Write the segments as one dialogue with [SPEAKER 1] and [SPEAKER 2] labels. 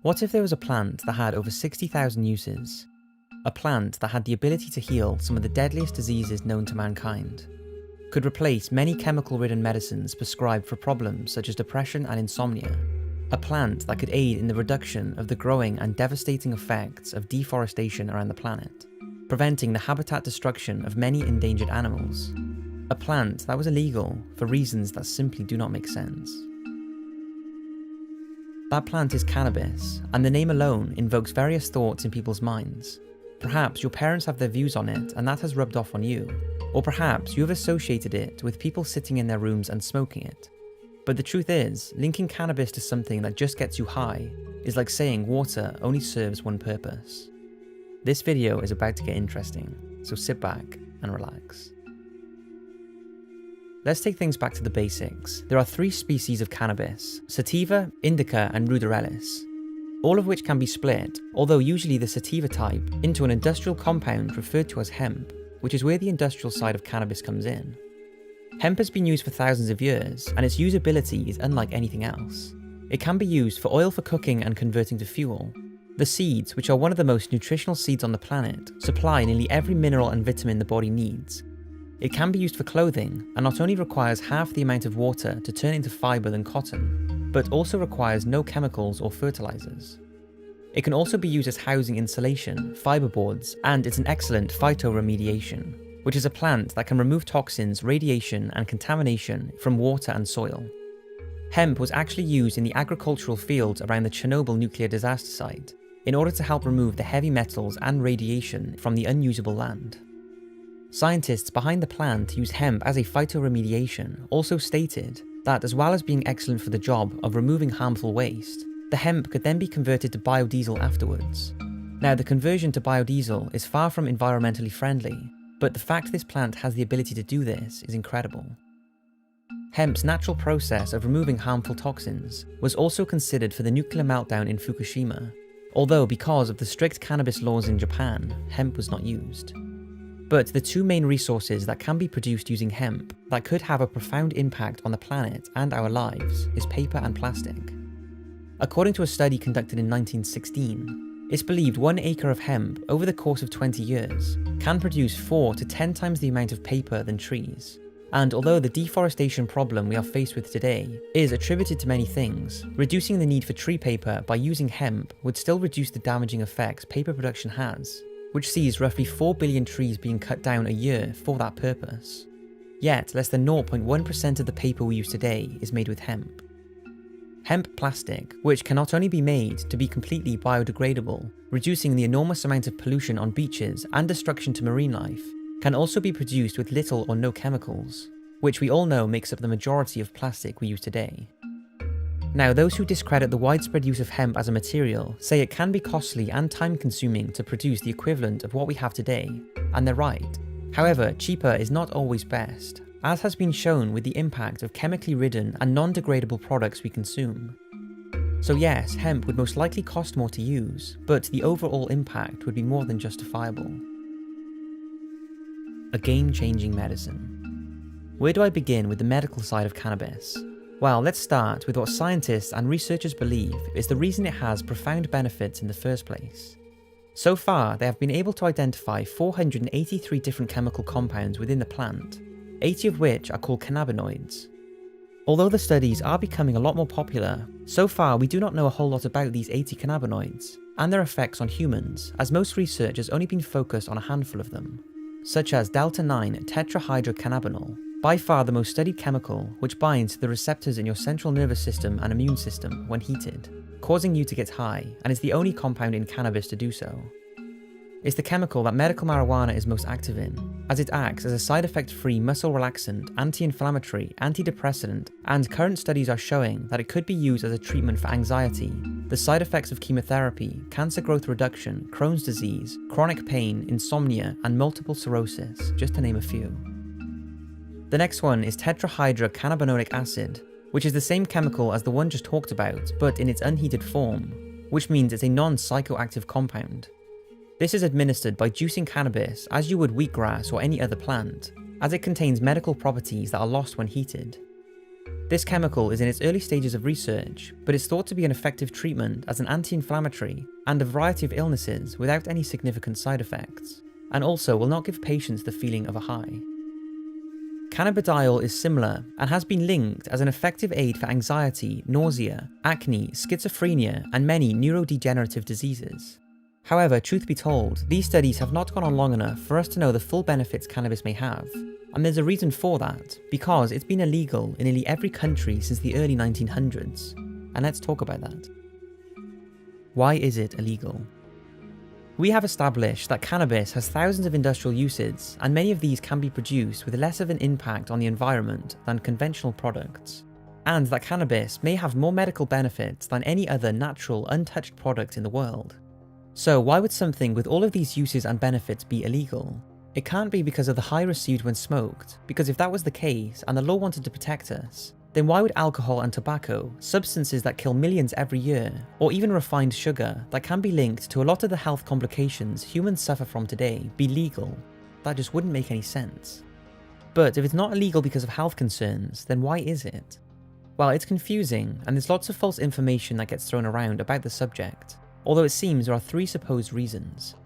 [SPEAKER 1] What if there was a plant that had over 60,000 uses? A plant that had the ability to heal some of the deadliest diseases known to mankind. Could replace many chemical-ridden medicines prescribed for problems such as depression and insomnia. A plant that could aid in the reduction of the growing and devastating effects of deforestation around the planet, preventing the habitat destruction of many endangered animals. A plant that was illegal for reasons that simply do not make sense. That plant is cannabis, and the name alone invokes various thoughts in people's minds. Perhaps your parents have their views on it and that has rubbed off on you, or perhaps you have associated it with people sitting in their rooms and smoking it. But the truth is, linking cannabis to something that just gets you high is like saying water only serves one purpose. This video is about to get interesting, so sit back and relax. Let's take things back to the basics. There are 3 species of cannabis: sativa, indica, and ruderalis, all of which can be split, although usually the sativa type, into an industrial compound referred to as hemp, which is where the industrial side of cannabis comes in. Hemp has been used for thousands of years, and its usability is unlike anything else. It can be used for oil for cooking and converting to fuel. The seeds, which are one of the most nutritional seeds on the planet, supply nearly every mineral and vitamin the body needs. It can be used for clothing, and not only requires half the amount of water to turn into fibre than cotton, but also requires no chemicals or fertilizers. It can also be used as housing insulation, fiberboards, and it's an excellent phytoremediation, which is a plant that can remove toxins, radiation, and contamination from water and soil. Hemp was actually used in the agricultural fields around the Chernobyl nuclear disaster site in order to help remove the heavy metals and radiation from the unusable land. Scientists behind the plant use hemp as a phytoremediation also stated that as well as being excellent for the job of removing harmful waste, the hemp could then be converted to biodiesel afterwards. Now, the conversion to biodiesel is far from environmentally friendly, but the fact this plant has the ability to do this is incredible. Hemp's natural process of removing harmful toxins was also considered for the nuclear meltdown in Fukushima, although because of the strict cannabis laws in Japan, hemp was not used. But the 2 main resources that can be produced using hemp that could have a profound impact on the planet and our lives is paper and plastic. According to a study conducted in 1916, it's believed 1 acre of hemp over the course of 20 years can produce 4 to 10 times the amount of paper than trees. And although the deforestation problem we are faced with today is attributed to many things, reducing the need for tree paper by using hemp would still reduce the damaging effects paper production has, which sees roughly 4 billion trees being cut down a year for that purpose. Yet, less than 0.1% of the paper we use today is made with hemp. Hemp plastic, which can not only be made to be completely biodegradable, reducing the enormous amount of pollution on beaches and destruction to marine life, can also be produced with little or no chemicals, which we all know makes up the majority of plastic we use today. Now, those who discredit the widespread use of hemp as a material say it can be costly and time-consuming to produce the equivalent of what we have today, and they're right. However, cheaper is not always best, as has been shown with the impact of chemically ridden and non-degradable products we consume. So yes, hemp would most likely cost more to use, but the overall impact would be more than justifiable. A game-changing medicine. Where do I begin with the medical side of cannabis? Well, let's start with what scientists and researchers believe is the reason it has profound benefits in the first place. So far, they have been able to identify 483 different chemical compounds within the plant, 80 of which are called cannabinoids. Although the studies are becoming a lot more popular, so far we do not know a whole lot about these 80 cannabinoids and their effects on humans, as most research has only been focused on a handful of them, such as delta-9 tetrahydrocannabinol, by far the most studied chemical, which binds to the receptors in your central nervous system and immune system when heated, causing you to get high, and is the only compound in cannabis to do so. It's the chemical that medical marijuana is most active in, as it acts as a side effect-free muscle relaxant, anti-inflammatory, antidepressant, and current studies are showing that it could be used as a treatment for anxiety, the side effects of chemotherapy, cancer growth reduction, Crohn's disease, chronic pain, insomnia, and multiple sclerosis, just to name a few. The next one is tetrahydrocannabinolic acid, which is the same chemical as the one just talked about, but in its unheated form, which means it's a non-psychoactive compound. This is administered by juicing cannabis as you would wheatgrass or any other plant, as it contains medical properties that are lost when heated. This chemical is in its early stages of research, but is thought to be an effective treatment as an anti-inflammatory and a variety of illnesses without any significant side effects, and also will not give patients the feeling of a high. Cannabidiol is similar and has been linked as an effective aid for anxiety, nausea, acne, schizophrenia, and many neurodegenerative diseases. However, truth be told, these studies have not gone on long enough for us to know the full benefits cannabis may have. And there's a reason for that, because it's been illegal in nearly every country since the early 1900s. And let's talk about that. Why is it illegal? We have established that cannabis has thousands of industrial uses, and many of these can be produced with less of an impact on the environment than conventional products. And that cannabis may have more medical benefits than any other natural, untouched product in the world. So why would something with all of these uses and benefits be illegal? It can't be because of the high received when smoked, because if that was the case and the law wanted to protect us, then why would alcohol and tobacco, substances that kill millions every year, or even refined sugar that can be linked to a lot of the health complications humans suffer from today, be legal? That just wouldn't make any sense. But if it's not illegal because of health concerns, then why is it? Well, it's confusing, and there's lots of false information that gets thrown around about the subject, although it seems there are three supposed reasons.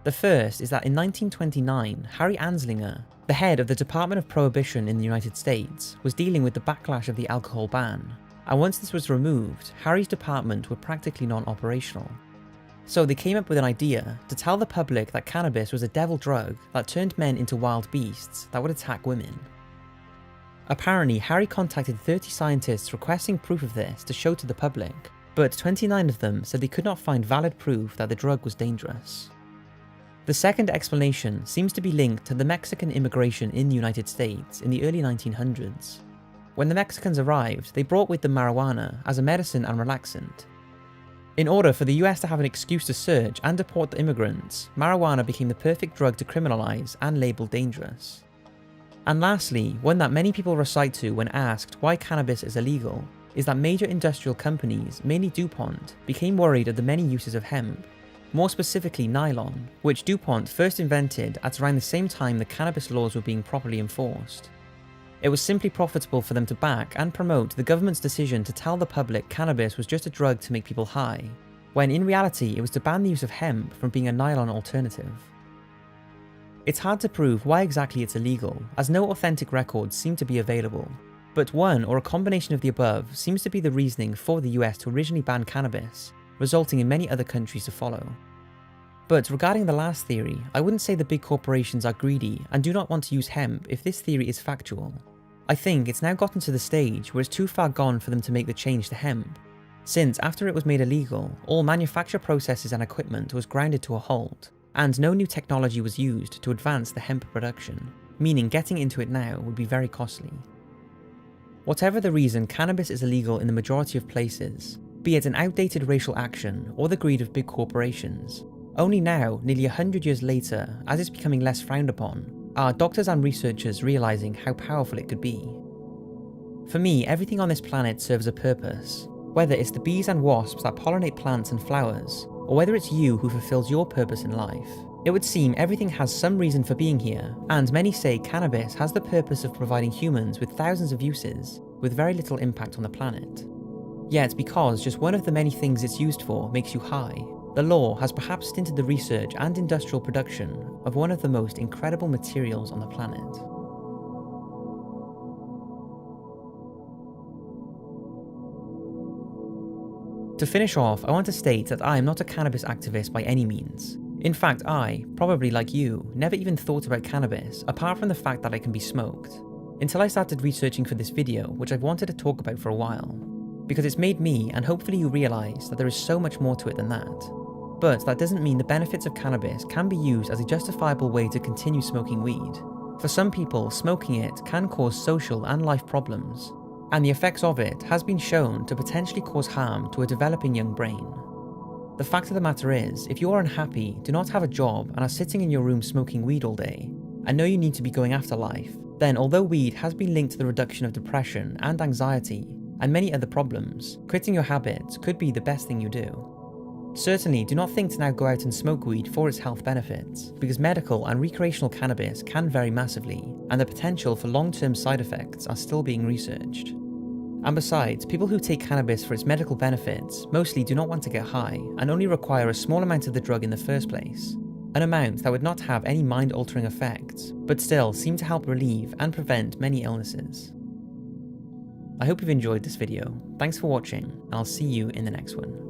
[SPEAKER 1] The first is that in 1929, Harry Anslinger, the head of the Department of Prohibition in the United States, was dealing with the backlash of the alcohol ban, and once this was removed, Harry's department were practically non-operational. So they came up with an idea to tell the public that cannabis was a devil drug that turned men into wild beasts that would attack women. Apparently, Harry contacted 30 scientists requesting proof of this to show to the public, but 29 of them said they could not find valid proof that the drug was dangerous. The second explanation seems to be linked to the Mexican immigration in the United States in the early 1900s. When the Mexicans arrived, they brought with them marijuana as a medicine and relaxant. In order for the US to have an excuse to search and deport the immigrants, marijuana became the perfect drug to criminalize and label dangerous. And lastly, one that many people recite to when asked why cannabis is illegal, is that major industrial companies, mainly DuPont, became worried of the many uses of hemp, more specifically nylon, which DuPont first invented at around the same time the cannabis laws were being properly enforced. It was simply profitable for them to back and promote the government's decision to tell the public cannabis was just a drug to make people high, when in reality it was to ban the use of hemp from being a nylon alternative. It's hard to prove why exactly it's illegal, as no authentic records seem to be available, but one or a combination of the above seems to be the reasoning for the US to originally ban cannabis, resulting in many other countries to follow. But regarding the last theory, I wouldn't say the big corporations are greedy and do not want to use hemp if this theory is factual. I think it's now gotten to the stage where it's too far gone for them to make the change to hemp, since after it was made illegal, all manufacture processes and equipment was grounded to a halt, and no new technology was used to advance the hemp production, meaning getting into it now would be very costly. Whatever the reason, cannabis is illegal in the majority of places, be it an outdated racial action or the greed of big corporations. Only now, nearly 100 years later, as it's becoming less frowned upon, are doctors and researchers realizing how powerful it could be. For me, everything on this planet serves a purpose, whether it's the bees and wasps that pollinate plants and flowers, or whether it's you who fulfills your purpose in life. It would seem everything has some reason for being here, and many say cannabis has the purpose of providing humans with thousands of uses, with very little impact on the planet. Yet because just one of the many things it's used for makes you high, the law has perhaps stinted the research and industrial production of one of the most incredible materials on the planet. To finish off, I want to state that I am not a cannabis activist by any means. In fact, I, probably like you, never even thought about cannabis apart from the fact that it can be smoked, until I started researching for this video, which I've wanted to talk about for a while. Because it's made me, and hopefully you realise, that there is so much more to it than that. But that doesn't mean the benefits of cannabis can be used as a justifiable way to continue smoking weed. For some people, smoking it can cause social and life problems, and the effects of it has been shown to potentially cause harm to a developing young brain. The fact of the matter is, if you are unhappy, do not have a job, and are sitting in your room smoking weed all day, and know you need to be going after life, then although weed has been linked to the reduction of depression and anxiety, and many other problems, quitting your habits could be the best thing you do. Certainly, do not think to now go out and smoke weed for its health benefits, because medical and recreational cannabis can vary massively, and the potential for long-term side effects are still being researched. And besides, people who take cannabis for its medical benefits mostly do not want to get high and only require a small amount of the drug in the first place. An amount that would not have any mind-altering effects, but still seem to help relieve and prevent many illnesses. I hope you've enjoyed this video. Thanks for watching, and I'll see you in the next one.